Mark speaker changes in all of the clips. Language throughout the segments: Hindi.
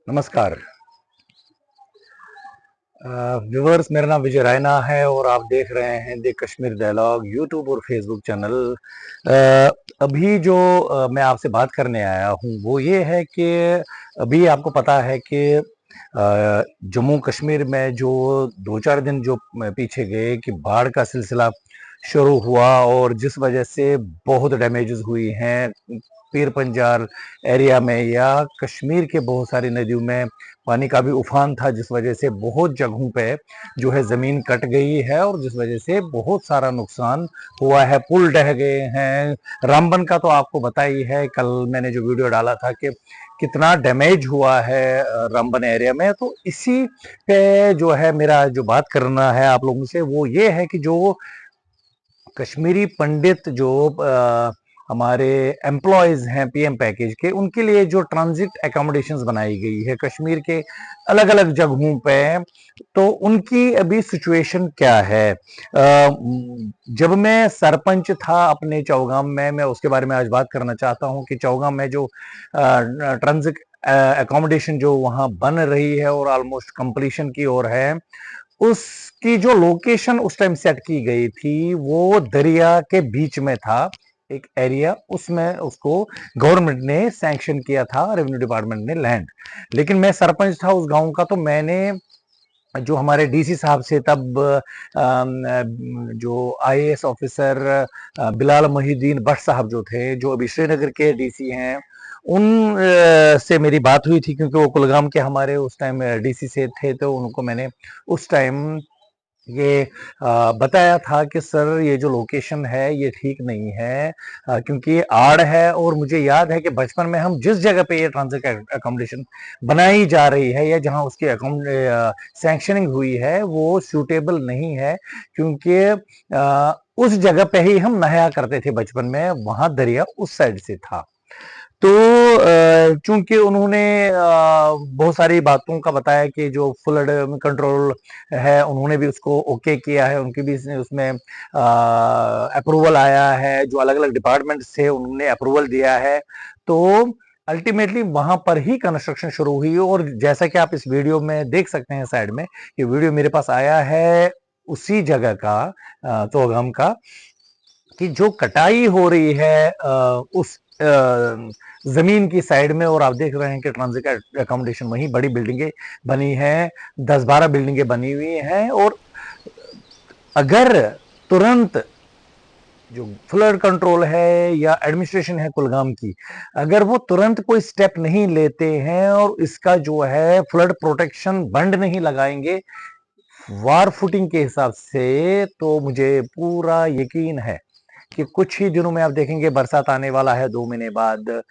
Speaker 1: नमस्कार व्यूवर्स, मेरा नाम विजय रायना है और आप देख रहे हैं द कश्मीर डायलॉग यूट्यूब और फेसबुक चैनल। अ, अभी जो मैं आपसे बात करने आया हूँ वो ये है कि अभी आपको पता है कि जम्मू कश्मीर में जो 2-4 दिन जो पीछे गए कि बाढ़ का सिलसिला शुरू हुआ और जिस वजह से बहुत डैमेजेस हुई हैं पीर पंजाल एरिया में या कश्मीर के बहुत सारी नदियों में पानी का भी उफान था, जिस वजह से बहुत जगहों पे जो है ज़मीन कट गई है और जिस वजह से बहुत सारा नुकसान हुआ है। पुल ढह गए हैं। रामबन का तो आपको पता ही है, कल मैंने जो वीडियो डाला था कि कितना डैमेज हुआ है रामबन एरिया में। तो इसी पे जो है मेरा जो बात करना है आप लोगों से वो ये है कि जो कश्मीरी पंडित जो हमारे एम्प्लॉयज हैं पीएम पैकेज के, उनके लिए जो ट्रांजिट एकोमोडेशंस बनाई गई है कश्मीर के अलग अलग जगहों पे, तो उनकी अभी सिचुएशन क्या है। जब मैं सरपंच था अपने चौगाम में, मैं उसके बारे में आज बात करना चाहता हूं कि चौगाम में जो ट्रांजिट एकोमोडेशन जो वहां बन रही है और ऑलमोस्ट कंप्लीशन की ओर है, उसकी जो लोकेशन उस टाइम सेट की गई थी वो दरिया के बीच में था एक एरिया, उसमें उसको गवर्नमेंट ने सैंक्शन किया था, रेवेन्यू डिपार्टमेंट ने लैंड। लेकिन मैं सरपंच था उस गांव का, तो मैंने जो हमारे डीसी साहब से तब जो आईएएस ऑफिसर बिलाल मोहिद्दीन भट्ट साहब जो थे, जो अभी श्रीनगर के डीसी हैं, उन से मेरी बात हुई थी क्योंकि वो कुलगाम के हमारे उस टाइम डीसी से थे। तो उनको मैंने उस टाइम ये बताया था कि सर ये जो लोकेशन है ये ठीक नहीं है, क्योंकि ये आड़ है और मुझे याद है कि बचपन में हम जिस जगह पे ये ट्रांजिट अकोमोडेशन बनाई जा रही है या जहां उसकी सैंक्शनिंग हुई है वो सूटेबल नहीं है, क्योंकि उस जगह पे ही हम नहाया करते थे बचपन में, वहां दरिया उस साइड से था। तो चूंकि उन्होंने बहुत सारी बातों का बताया कि जो फ्लड कंट्रोल है उन्होंने भी उसको ओके किया है, उनकी भी उसमें अप्रूवल आया है, जो अलग अलग डिपार्टमेंट थे उन्होंने अप्रूवल दिया है। तो अल्टीमेटली वहां पर ही कंस्ट्रक्शन शुरू हुई और जैसा कि आप इस वीडियो में देख सकते हैं साइड में, ये वीडियो मेरे पास आया है उसी जगह का, तोगम का, कि जो कटाई हो रही है उस जमीन की साइड में, और आप देख रहे हैं कि ट्रांजिट अकोमोडेशन वहीं बड़ी बिल्डिंगें बनी हैं, 10-12 बिल्डिंगें बनी हुई हैं। और अगर तुरंत जो फ्लड कंट्रोल है या एडमिनिस्ट्रेशन है कुलगाम की, अगर वो तुरंत कोई स्टेप नहीं लेते हैं और इसका जो है फ्लड प्रोटेक्शन बंड नहीं लगाएंगे वार फुटिंग के हिसाब से, तो मुझे पूरा यकीन है कि कुछ ही दिनों में आप देखेंगे बरसात आने वाला है 2 महीने बाद,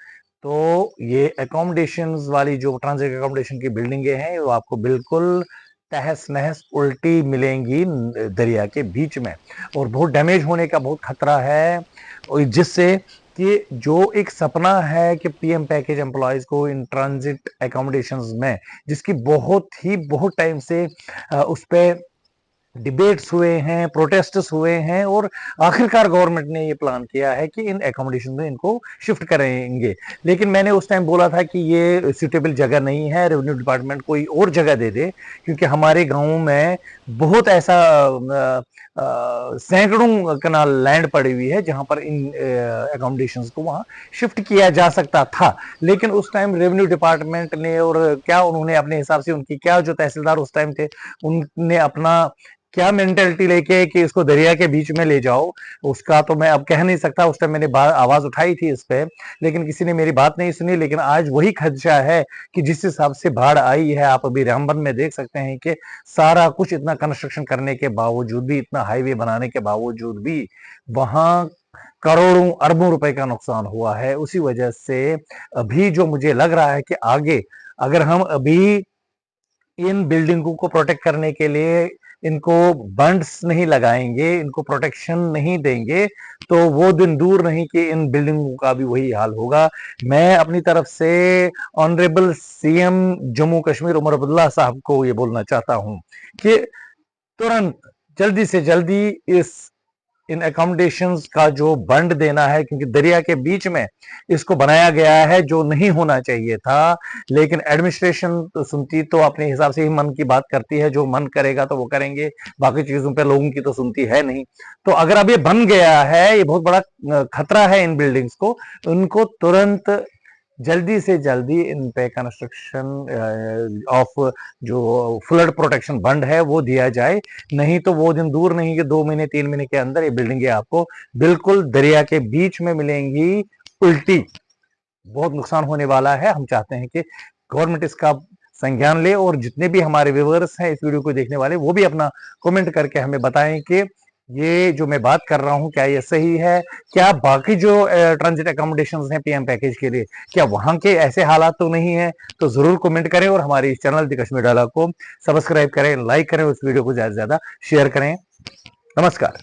Speaker 1: तो ये अकोमोडेशन वाली जो ट्रांजिट अकोमोडेशन की बिल्डिंगें हैं वो आपको बिल्कुल तहस नहस उल्टी मिलेंगी दरिया के बीच में, और बहुत डैमेज होने का बहुत खतरा है। और जिससे कि जो एक सपना है कि पीएम पैकेज एम्प्लॉयज को इन ट्रांजिट अकोमोडेशंस में, जिसकी बहुत टाइम से उस पे डिबेट्स हुए हैं, प्रोटेस्ट्स हुए हैं, और आखिरकार गवर्नमेंट ने ये प्लान किया है कि इन एकोमोडेशन में इनको शिफ्ट करेंगे। लेकिन मैंने उस टाइम बोला था कि ये सूटेबल जगह नहीं है, रेवेन्यू डिपार्टमेंट कोई और जगह दे दे, क्योंकि हमारे गांव में बहुत ऐसा सैकड़ों कनाल लैंड पड़ी हुई है जहां पर इन एकोमोडेशंस को वहां शिफ्ट किया जा सकता था। लेकिन उस टाइम रेवेन्यू डिपार्टमेंट ने, और क्या उन्होंने अपने हिसाब से, उनकी क्या जो तहसीलदार उस टाइम थे उनने अपना क्या मेंटेलिटी लेके कि इसको दरिया के बीच में ले जाओ, उसका तो मैं अब कह नहीं सकता। उस टाइम मैंने आवाज उठाई थी इस पे, लेकिन किसी ने मेरी बात नहीं सुनी। लेकिन आज वही खदशा है कि जिस हिसाब से बाढ़ आई है, आप अभी रामबन में देख सकते हैं कि सारा कुछ इतना कंस्ट्रक्शन करने के बावजूद भी, इतना हाईवे बनाने के बावजूद भी वहां करोड़ों अरबों रुपए का नुकसान हुआ है। उसी वजह से अभी जो मुझे लग रहा है कि आगे अगर हम अभी इन बिल्डिंगों को प्रोटेक्ट करने के लिए इनको बंड्स नहीं लगाएंगे, इनको प्रोटेक्शन नहीं देंगे, तो वो दिन दूर नहीं कि इन बिल्डिंगों का भी वही हाल होगा। मैं अपनी तरफ से ऑनरेबल सीएम जम्मू कश्मीर उमर अब्दुल्ला साहब को ये बोलना चाहता हूं कि तुरंत जल्दी से जल्दी इस इन अकोमोडेशंस का जो बंड देना है, क्योंकि दरिया के बीच में इसको बनाया गया है जो नहीं होना चाहिए था। लेकिन एडमिनिस्ट्रेशन तो सुनती तो अपने हिसाब से ही मन की बात करती है, जो मन करेगा तो वो करेंगे, बाकी चीजों पे लोगों की तो सुनती है नहीं। तो अगर अब ये बन गया है, ये बहुत बड़ा खतरा है इन बिल्डिंग्स को, उनको तुरंत जल्दी से जल्दी इन पे कंस्ट्रक्शन ऑफ जो फ्लड प्रोटेक्शन बंड है वो दिया जाए। नहीं तो वो दिन दूर नहीं कि 2 महीने 3 महीने के अंदर ये बिल्डिंगें आपको बिल्कुल दरिया के बीच में मिलेंगी उल्टी। बहुत नुकसान होने वाला है। हम चाहते हैं कि गवर्नमेंट इसका संज्ञान ले, और जितने भी हमारे व्यूअर्स हैं इस वीडियो को देखने वाले, वो भी अपना कमेंट करके हमें बताएं कि ये जो मैं बात कर रहा हूं क्या ये सही है, क्या बाकी जो ट्रांजिट अकोमोडेशंस हैं पीएम पैकेज के लिए, क्या वहां के ऐसे हालात तो नहीं है। तो जरूर कमेंट करें, और हमारे इस चैनल द कश्मीर डायलॉग को सब्सक्राइब करें, लाइक करें, उस वीडियो को ज्यादा से ज्यादा शेयर करें। नमस्कार।